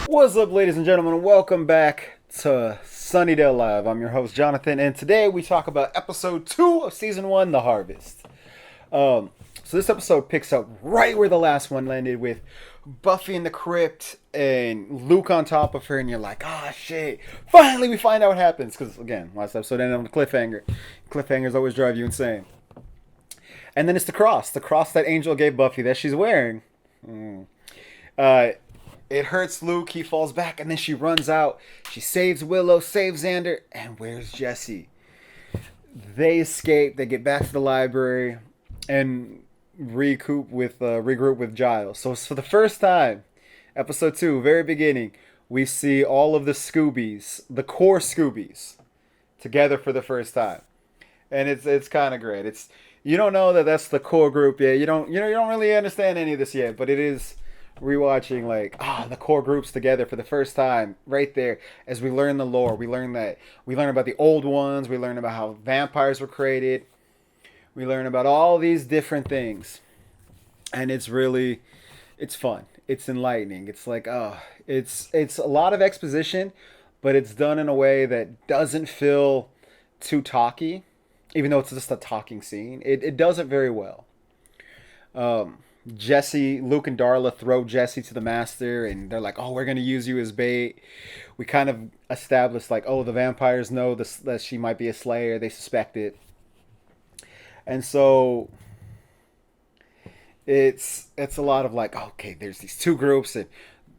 What's up, ladies and gentlemen? Welcome back to Sunnydale Live. I'm your host, Jonathan, and today we talk about episode 2 of season 1, The Harvest. So this episode picks up right where the last one landed, with Buffy in the crypt and Luke on top of her, and you're like, ah, shit, finally we find out what happens. Because, again, last episode ended on a cliffhanger. Cliffhangers always drive you insane. And then it's the cross that Angel gave Buffy that she's wearing. It hurts Luke, he falls back, and then she runs out. She saves Willow, saves Xander, and where's Jesse? They escape, they get back to the library, and regroup with Giles. So for the first time, episode 2, very beginning, we see all of the Scoobies, the core Scoobies, together for the first time. And it's kind of great. You don't know that that's the core group yet. You don't really understand any of this yet, but it is rewatching the core groups together for the first time right there as we learn the lore. We learn about the old ones, we learn about how vampires were created, we learn about all these different things, and it's fun, it's enlightening. It's like, it's a lot of exposition, but it's done in a way that doesn't feel too talky, even though it's just a talking scene. It does it very well. Luke and Darla throw Jesse to the master, and they're like, oh, we're going to use you as bait. We kind of established, the vampires know that she might be a slayer. They suspect it. And so it's a lot of okay, there's these two groups, and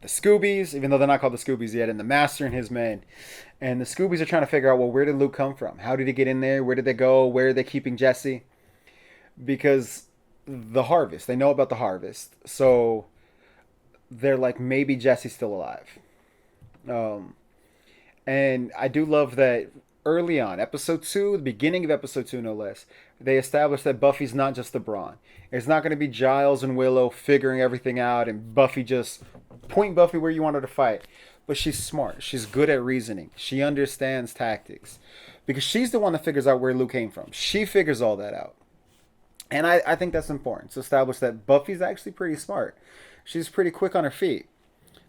the Scoobies, even though they're not called the Scoobies yet, and the master and his men. And the Scoobies are trying to figure out, well, where did Luke come from? How did he get in there? Where did they go? Where are they keeping Jesse? Because the harvest, they know about the harvest, so they're like, maybe Jesse's still alive. And I do love that early on, episode 2, the beginning of episode 2 no less, they established that Buffy's not just the brawn. It's not going to be Giles and Willow figuring everything out and Buffy just point Buffy where you want her to fight. But she's smart, she's good at reasoning, she understands tactics, because she's the one that figures out where Luke came from. She figures all that out. And I think that's important to establish that Buffy's actually pretty smart. She's pretty quick on her feet.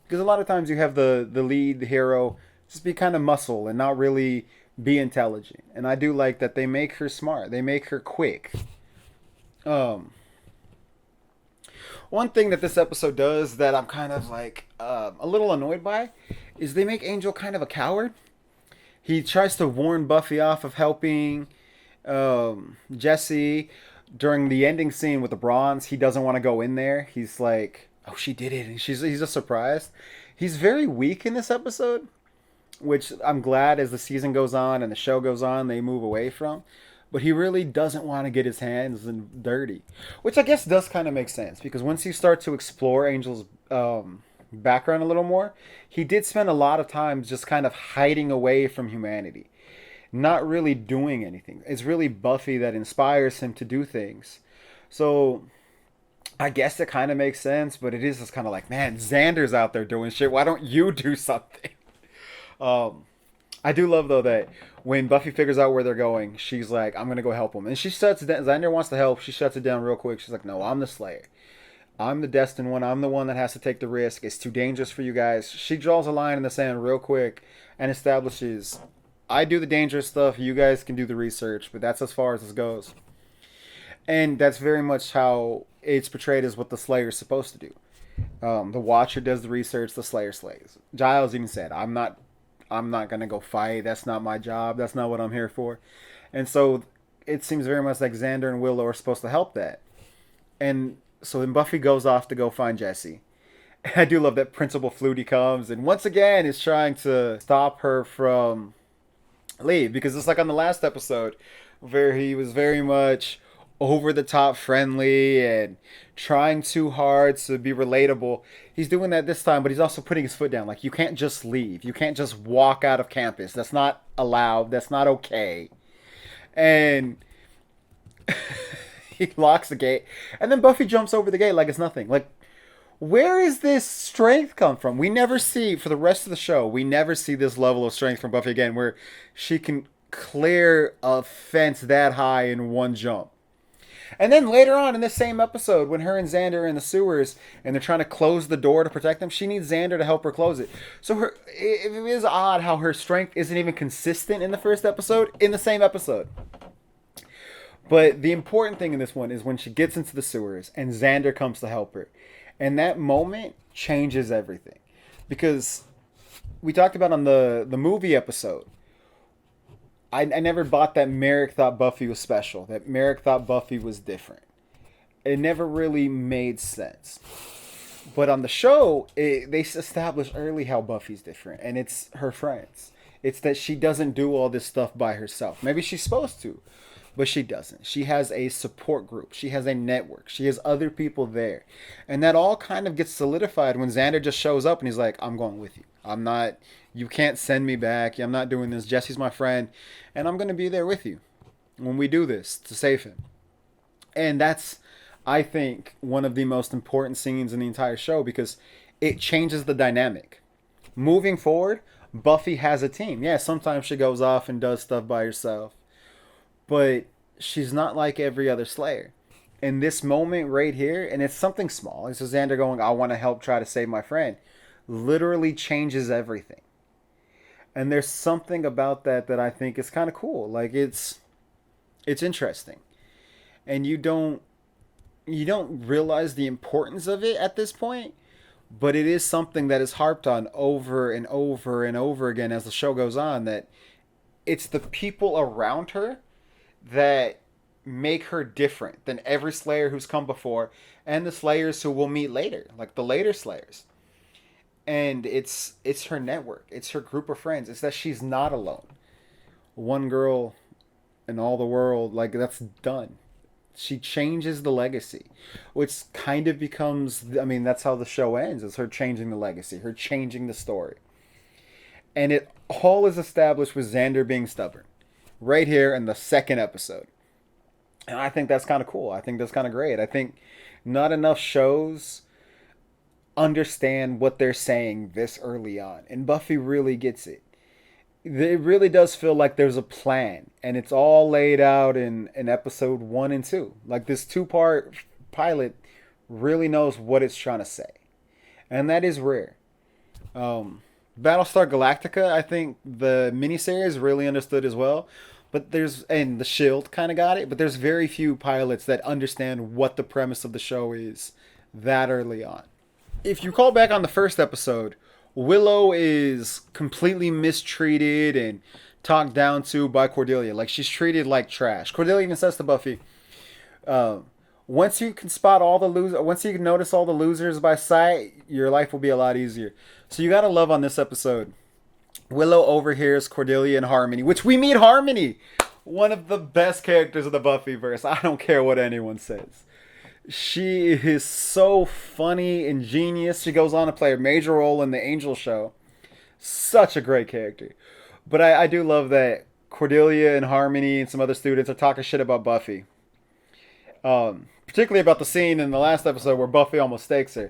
Because a lot of times you have the lead, the hero, just be kind of muscle and not really be intelligent. And I do like that they make her smart. They make her quick. One thing that this episode does that I'm kind of a little annoyed by is they make Angel kind of a coward. He tries to warn Buffy off of helping Jesse. During the ending scene with the bronze, he doesn't want to go in there. He's like, oh, she did it, and he's just surprised. He's very weak in this episode, which I'm glad as the season goes on and the show goes on, they move away from. But he really doesn't want to get his hands dirty, which I guess does kind of make sense, because once you start to explore Angel's background a little more, he did spend a lot of time just kind of hiding away from humanity, not really doing anything. It's really Buffy that inspires him to do things. So I guess it kind of makes sense, but it is just kind of like, man, Xander's out there doing shit. Why don't you do something? I do love, though, that when Buffy figures out where they're going, she's like, I'm going to go help them. And she shuts it down. Xander wants to help. She shuts it down real quick. She's like, no, I'm the Slayer. I'm the destined one. I'm the one that has to take the risk. It's too dangerous for you guys. She draws a line in the sand real quick and establishes, I do the dangerous stuff, you guys can do the research, but that's as far as this goes. And that's very much how it's portrayed as what the Slayer is supposed to do. The Watcher does the research, the Slayer slays. Giles even said, I'm not going to go fight, that's not my job, that's not what I'm here for. And so it seems very much like Xander and Willow are supposed to help that. And so then Buffy goes off to go find Jesse. I do love that Principal Flutie comes and once again is trying to stop her from leave, because it's like on the last episode where he was very much over the top friendly and trying too hard to be relatable. He's doing that this time, but he's also putting his foot down. Like, you can't just leave. You can't just walk out of campus. That's not allowed. That's not okay. And he locks the gate. And then Buffy jumps over the gate like it's nothing. Like, where is this strength come from? We never see, for the rest of the show, we never see this level of strength from Buffy again, where she can clear a fence that high in one jump. And then later on in this same episode, when her and Xander are in the sewers and they're trying to close the door to protect them, she needs Xander to help her close it. So it is odd how her strength isn't even consistent in the first episode, in the same episode. But the important thing in this one is when she gets into the sewers and Xander comes to help her. And that moment changes everything. Because we talked about on the movie episode, I never bought that Merrick thought Buffy was special, that Merrick thought Buffy was different. It never really made sense. But on the show, they established early how Buffy's different, and it's her friends. It's that she doesn't do all this stuff by herself. Maybe she's supposed to, but she doesn't. She has a support group. She has a network. She has other people there. And that all kind of gets solidified when Xander just shows up and he's like, I'm going with you. I'm not, you can't send me back. I'm not doing this. Jesse's my friend. And I'm going to be there with you when we do this to save him. And that's, I think, one of the most important scenes in the entire show because it changes the dynamic. Moving forward, Buffy has a team. Yeah, sometimes she goes off and does stuff by herself. But she's not like every other Slayer. In this moment right here, and it's something small, it's Xander going, I want to help try to save my friend, literally changes everything. And there's something about that I think is kind of cool. Like it's interesting. And you don't realize the importance of it at this point, but it is something that is harped on over and over and over again as the show goes on, that it's the people around her that make her different than every Slayer who's come before and the Slayers who we'll meet later, like the later Slayers. And it's her network. It's her group of friends. It's that she's not alone. One girl in all the world, like that's done. She changes the legacy, which kind of becomes, I mean, that's how the show ends. It's her changing the legacy, her changing the story. And it all is established with Xander being stubborn. Right here in the second episode. And I think that's kind of cool. I think that's kind of great. I think not enough shows understand what they're saying this early on. And Buffy really gets it. It really does feel like there's a plan. And it's all laid out in episode 1 and 2. Like this 2-part pilot really knows what it's trying to say. And that is rare. Battlestar Galactica, I think the miniseries really understood as well. But and The Shield kind of got it, but there's very few pilots that understand what the premise of the show is that early on. If you call back on the first episode, Willow is completely mistreated and talked down to by Cordelia. Like she's treated like trash. Cordelia even says to Buffy, once you can spot all the losers, once you can notice all the losers by sight, your life will be a lot easier. So you gotta love on this episode. Willow overhears Cordelia and Harmony, which we meet Harmony, one of the best characters of the Buffyverse. I don't care what anyone says. She is so funny and genius. She goes on to play a major role in the Angel show. Such a great character. But I do love that Cordelia and Harmony and some other students are talking shit about Buffy. Particularly about the scene in the last episode where Buffy almost stakes her.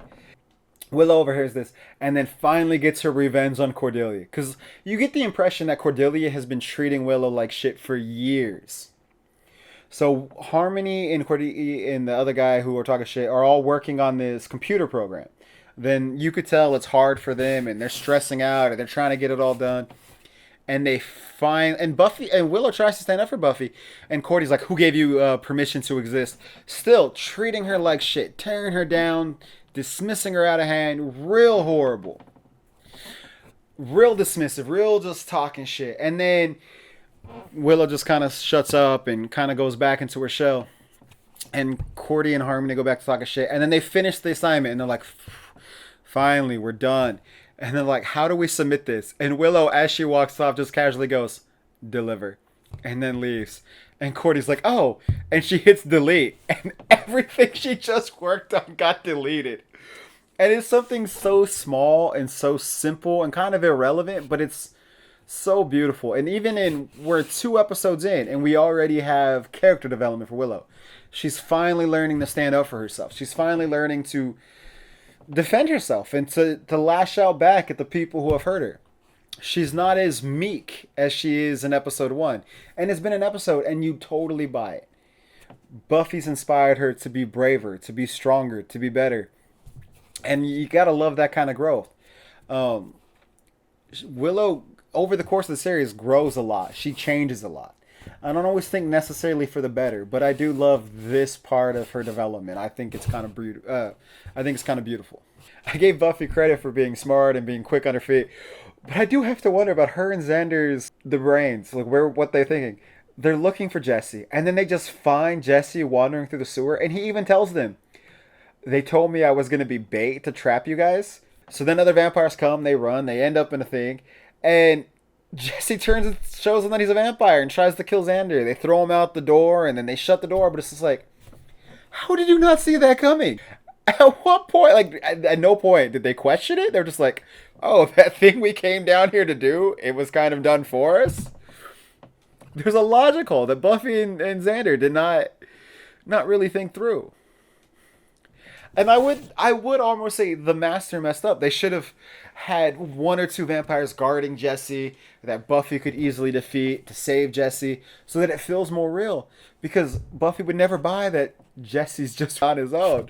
Willow overhears this and then finally gets her revenge on Cordelia. Because you get the impression that Cordelia has been treating Willow like shit for years. So Harmony and Cordelia and the other guy who are talking shit are all working on this computer program. Then you could tell it's hard for them and they're stressing out and they're trying to get it all done. And Buffy and Willow tries to stand up for Buffy, and Cordy's like, "Who gave you permission to exist?" Still treating her like shit, tearing her down, dismissing her out of hand, real horrible, real dismissive, real just talking shit. And then Willow just kind of shuts up and kind of goes back into her shell. And Cordy and Harmony go back to talking shit, and then they finish the assignment, and they're like, "Finally, we're done." And they're like, "How do we submit this?" And Willow, as she walks off, just casually goes, "Deliver," and then leaves. And Cordy's like, "Oh," and she hits delete, and everything she just worked on got deleted. And it's something so small and so simple and kind of irrelevant, but it's so beautiful. And even we're 2 episodes in, and we already have character development for Willow. She's finally learning to stand up for herself. She's finally learning to defend herself and to lash out back at the people who have hurt her. She's not as meek as she is in episode 1. And it's been an episode and you totally buy it. Buffy's inspired her to be braver, to be stronger, to be better. And you gotta love that kind of growth. Um, Willow, over the course of the series, grows a lot. She changes a lot. I don't always think necessarily for the better, but I do love this part of her development. I think it's kind of I think it's kind of beautiful. I gave Buffy credit for being smart and being quick on her feet, but I do have to wonder about her and Xander's the brains, like where what they're thinking. They're looking for Jesse, and then they just find Jesse wandering through the sewer, and he even tells them, "They told me I was gonna be bait to trap you guys." So then other vampires come, they run, they end up in a thing, and Jesse turns and shows them that he's a vampire and tries to kill Xander. They throw him out the door, and then they shut the door. But it's just like, how did you not see that coming? At what point? Like, at no point did they question it. They're just like, oh, that thing we came down here to do, it was kind of done for us. There's a logical that Buffy and Xander did not really think through. And I would almost say the master messed up. They should have had one or two vampires guarding Jesse that Buffy could easily defeat to save Jesse so that it feels more real. Because Buffy would never buy that Jesse's just on his own.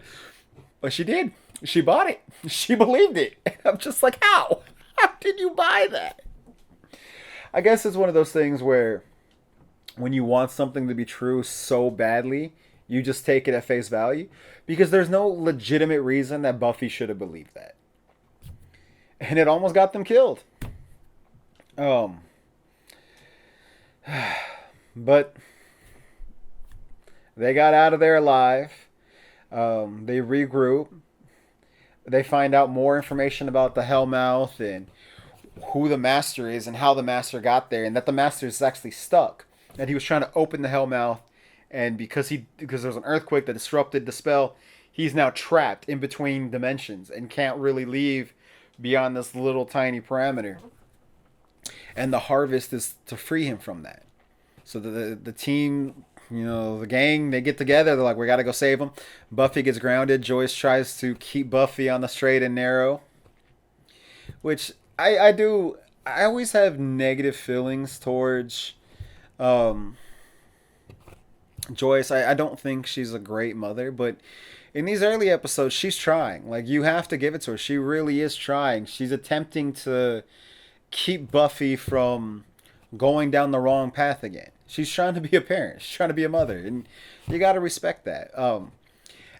But she did. She bought it. She believed it. And I'm just like, how? How did you buy that? I guess it's one of those things where when you want something to be true so badly, you just take it at face value because there's no legitimate reason that Buffy should have believed that. And it almost got them killed. Um, but they got out of there alive. They regroup. They find out more information about the Hellmouth and who the Master is and how the Master got there, and that the Master is actually stuck. That he was trying to open the Hellmouth, and because there was an earthquake that disrupted the spell, he's now trapped in between dimensions and can't really leave beyond this little tiny parameter. And the harvest is to free him from that. So the team, the gang, they get together. They're like, we got to go save him. Buffy gets grounded. Joyce tries to keep Buffy on the straight and narrow, which I do. I always have negative feelings towards Joyce. I don't think she's a great mother, but in these early episodes, she's trying. Like, you have to give it to her. She really is trying. She's attempting to keep Buffy from going down the wrong path again. She's trying to be a parent. She's trying to be a mother, and you got to respect that.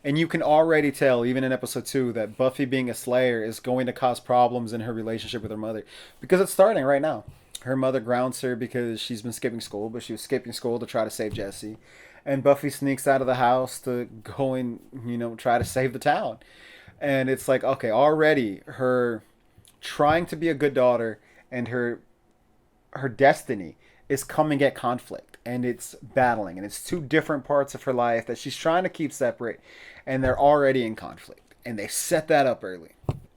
And you can already tell, even in episode 2, that Buffy being a Slayer is going to cause problems in her relationship with her mother, because it's starting right now. Her mother grounds her because she's been skipping school, but she was skipping school to try to save Jesse. And Buffy sneaks out of the house to go and, try to save the town. And it's like, okay, already her trying to be a good daughter and her destiny is coming at conflict, and it's battling, and it's two different parts of her life that she's trying to keep separate, and they're already in conflict, and they set that up early.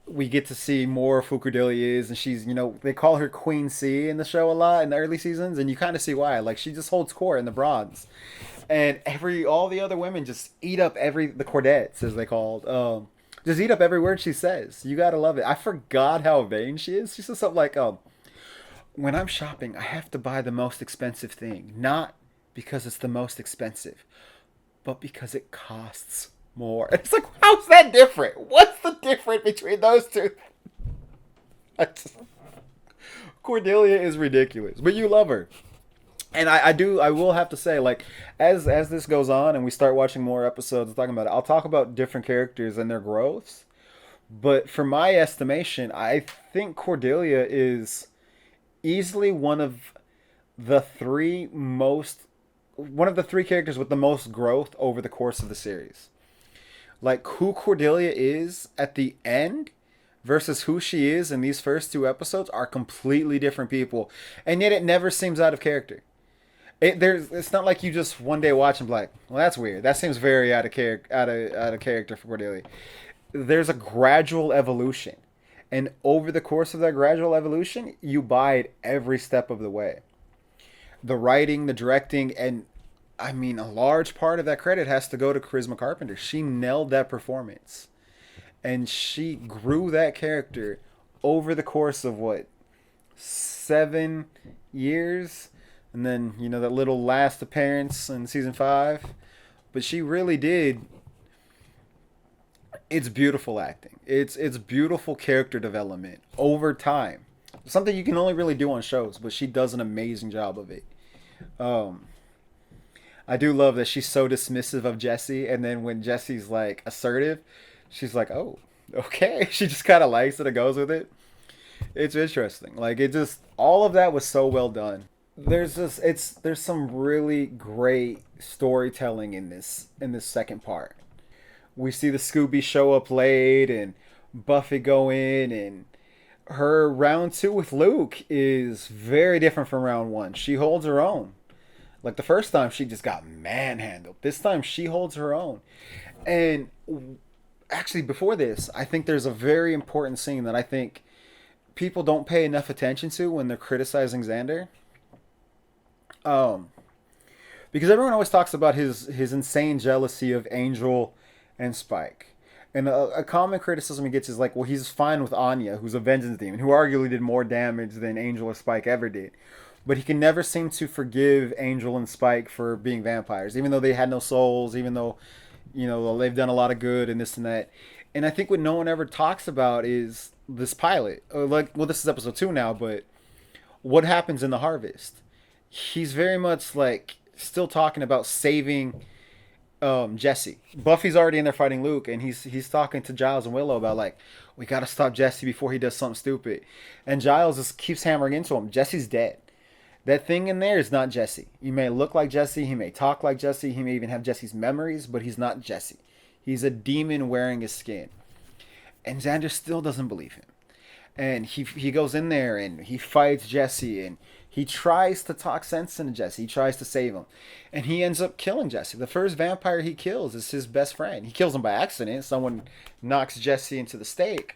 We get to see more of who Cordelia is, and she's, they call her Queen C in the show a lot in the early seasons, and you kind of see why. Like, she just holds court in the bronze, and all the other women just eat up the Cordettes, as they called, just eat up every word she says. You gotta love it. I forgot how vain she is. She says something like, when I'm shopping, I have to buy the most expensive thing. Not because it's the most expensive, but because it costs more. And it's like, how's that different? What's the difference between those two? Cordelia is ridiculous, but you love her. And I will have to say, like, as this goes on and we start watching more episodes talking about it, I'll talk about different characters and their growths. But for my estimation, I think Cordelia is easily one of the three characters with the most growth over the course of the series. Like, who Cordelia is at the end versus who she is in these first two episodes are completely different people, and yet it never seems out of character. It's not like you just one day watch and be like, well, that's weird. That seems very out of character for Cordelia. There's a gradual evolution. And over the course of that gradual evolution, you buy it every step of the way. The writing, the directing, and I mean, a large part of that credit has to go to Charisma Carpenter. She nailed that performance. And she grew that character over the course of, 7 years? And then, that little last appearance in season 5 but she really did. It's beautiful acting. It's beautiful character development over time. Something you can only really do on shows, but she does an amazing job of it. Um, I do love that she's so dismissive of Jesse, and then when Jesse's like assertive, she's like, "Oh, okay." She just kind of likes it and goes with it. It's interesting. Like it just all of that was so well done. There's some really great storytelling in this second part. We see the Scooby show up late and Buffy go in, and her round two with Luke is very different from round one. She holds her own. Like the first time she just got manhandled. This time she holds her own. And actually before this, I think there's a very important scene that I think people don't pay enough attention to when they're criticizing Xander. Um, because everyone always talks about his insane jealousy of Angel and Spike. And a common criticism he gets is like, well, he's fine with Anya, who's a vengeance demon, who arguably did more damage than Angel or Spike ever did. But he can never seem to forgive Angel and Spike for being vampires, even though they had no souls, even though, they've done a lot of good and this and that. And I think what no one ever talks about is this pilot. This is episode 2 now, but what happens in the harvest? He's very much like still talking about saving Jesse. Buffy's already in there fighting Luke, and he's talking to Giles and Willow about like, we gotta stop Jesse before he does something stupid. And Giles just keeps hammering into him. Jesse's dead. That thing in there is not Jesse. He may look like Jesse, he may talk like Jesse, he may even have Jesse's memories, but he's not Jesse. He's a demon wearing his skin. And Xander still doesn't believe him. And he goes in there and he fights Jesse, and he tries to talk sense into Jesse. He tries to save him. And he ends up killing Jesse. The first vampire he kills is his best friend. He kills him by accident. Someone knocks Jesse into the stake.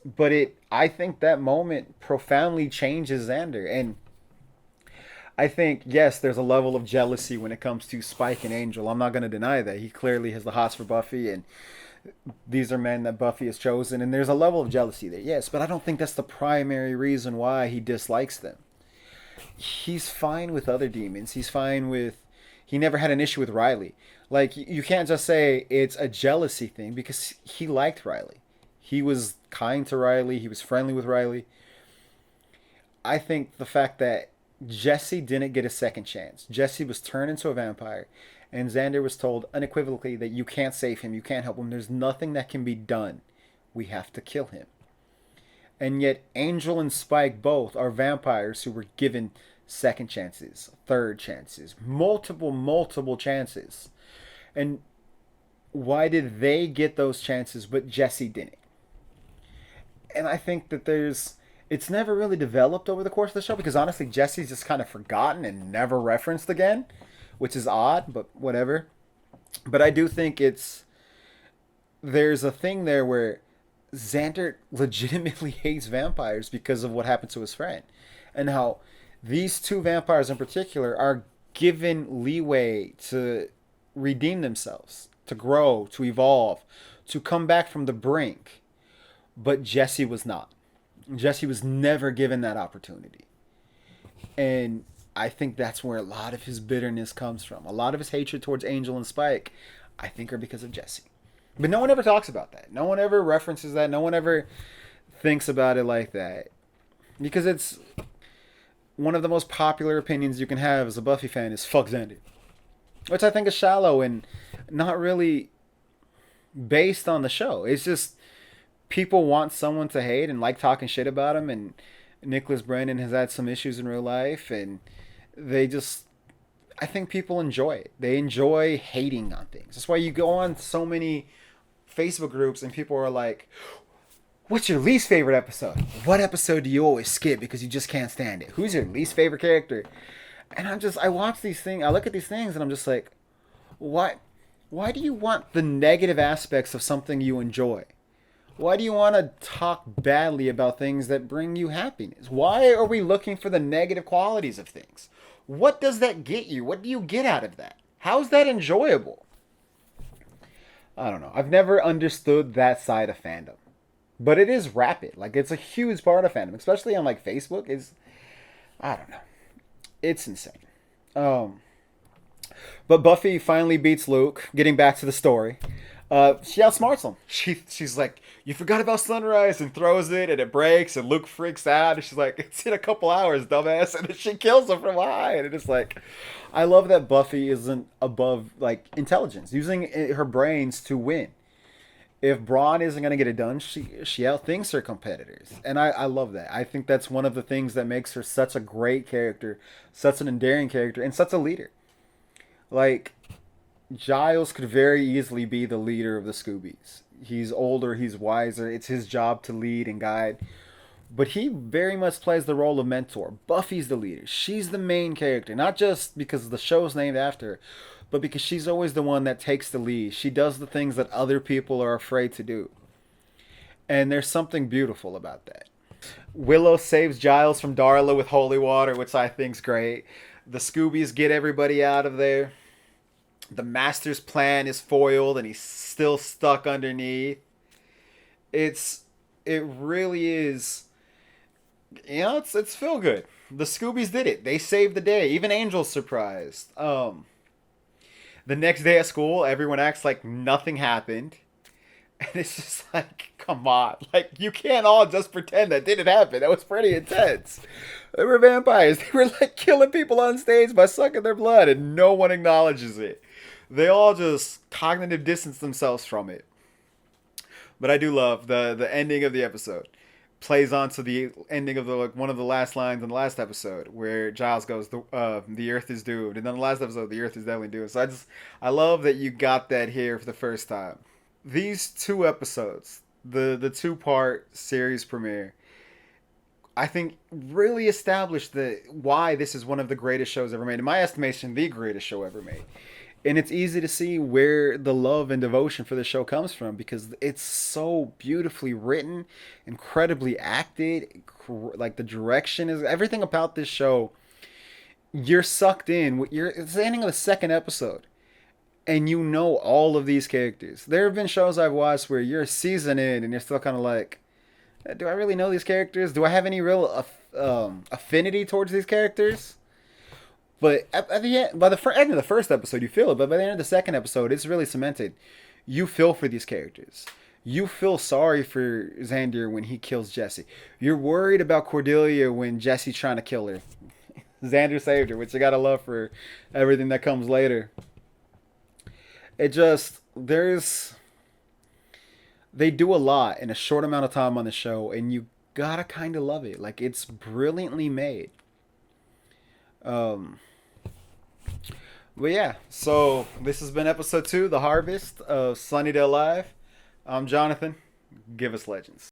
But I think that moment profoundly changes Xander. And I think, yes, there's a level of jealousy when it comes to Spike and Angel. I'm not going to deny that. He clearly has the hots for Buffy, and these are men that Buffy has chosen. And there's a level of jealousy there, yes. But I don't think that's the primary reason why he dislikes them. He's fine with other demons. He never had an issue with Riley. Like, you can't just say it's a jealousy thing, because he liked Riley. He was kind to Riley. He was friendly with Riley. I think the fact that Jesse didn't get a second chance. Jesse was turned into a vampire, and Xander was told unequivocally that you can't save him, you can't help him, there's nothing that can be done. We have to kill him. And yet Angel and Spike both are vampires who were given second chances, third chances, multiple chances. And why did they get those chances but Jesse didn't? And I think that it's never really developed over the course of the show, because honestly Jesse's just kind of forgotten and never referenced again, which is odd, but whatever. But I do think there's a thing there where Xander legitimately hates vampires because of what happened to his friend, and how these two vampires in particular are given leeway to redeem themselves, to grow, to evolve, to come back from the brink. But Jesse was not. Jesse was never given that opportunity. And I think that's where a lot of his bitterness comes from. A lot of his hatred towards Angel and Spike, I think, are because of Jesse. But no one ever talks about that. No one ever references that. No one ever thinks about it like that. Because it's one of the most popular opinions you can have as a Buffy fan is fuck Xander. Which I think is shallow and not really based on the show. It's just people want someone to hate and like talking shit about him, and Nicholas Brandon has had some issues in real life, and I think people enjoy it. They enjoy hating on things. That's why you go on so many Facebook groups and people are like, what's your least favorite episode? What episode do you always skip because you just can't stand it? Who's your least favorite character? And I watch these things, I look at these things and I'm just like, why do you want the negative aspects of something you enjoy? Why do you want to talk badly about things that bring you happiness? Why are we looking for the negative qualities of things? What does that get you? What do you get out of that? How's that enjoyable? I don't know. I've never understood that side of fandom. But it is rapid. Like, it's a huge part of fandom, especially on like Facebook. I don't know. It's insane. But Buffy finally beats Luke. Getting back to the story, she outsmarts him. She's like, "You forgot about sunrise," and throws it, and it breaks, and Luke freaks out, and she's like, "It's in a couple hours, dumbass," and then she kills him from behind. And it's like, I love that Buffy isn't above like intelligence, using her brains to win. If Braun isn't going to get it done, she outthinks her competitors, and I love that. I think that's one of the things that makes her such a great character, such an endearing character, and such a leader. Like, Giles could very easily be the leader of the Scoobies. He's older, he's wiser. It's his job to lead and guide. But he very much plays the role of mentor. Buffy's the leader. She's the main character, not just because the show's named after her, but because she's always the one that takes the lead. She does the things that other people are afraid to do. And there's something beautiful about that. Willow saves Giles from Darla with holy water, which I think's great. The Scoobies get everybody out of there. The Master's plan is foiled and he's still stuck underneath. It really is, it's feel good. The Scoobies did it. They saved the day. Even Angel's surprised. The next day at school, everyone acts like nothing happened. And it's just like, come on. Like, you can't all just pretend that didn't happen. That was pretty intense. They were vampires. They were like killing people on stage by sucking their blood, and no one acknowledges it. They all just cognitive distance themselves from it. But I do love the ending of the episode. Plays on to the ending of the like one of the last lines in the last episode where Giles goes, the Earth is doomed, and then the last episode, the Earth is definitely doomed. So I love that you got that here for the first time. These two episodes, the 2-part series premiere, I think really established why this is one of the greatest shows ever made. In my estimation, the greatest show ever made. And it's easy to see where the love and devotion for the show comes from because it's so beautifully written, incredibly acted. Like the direction is everything about this show. You're sucked in. It's the ending of the second episode, and you know all of these characters. There have been shows I've watched where you're a season in and you're still kind of like, do I really know these characters? Do I have any real affinity towards these characters? But at the end, by the end of the first episode, you feel it. But by the end of the second episode, it's really cemented. You feel for these characters. You feel sorry for Xander when he kills Jesse. You're worried about Cordelia when Jesse's trying to kill her. Xander saved her, which I gotta love for everything that comes later. It just they do a lot in a short amount of time on the show, and you gotta kind of love it. Like, it's brilliantly made. But yeah, so this has been episode 2, The Harvest of Sunnydale Live. I'm Jonathan. Give us legends.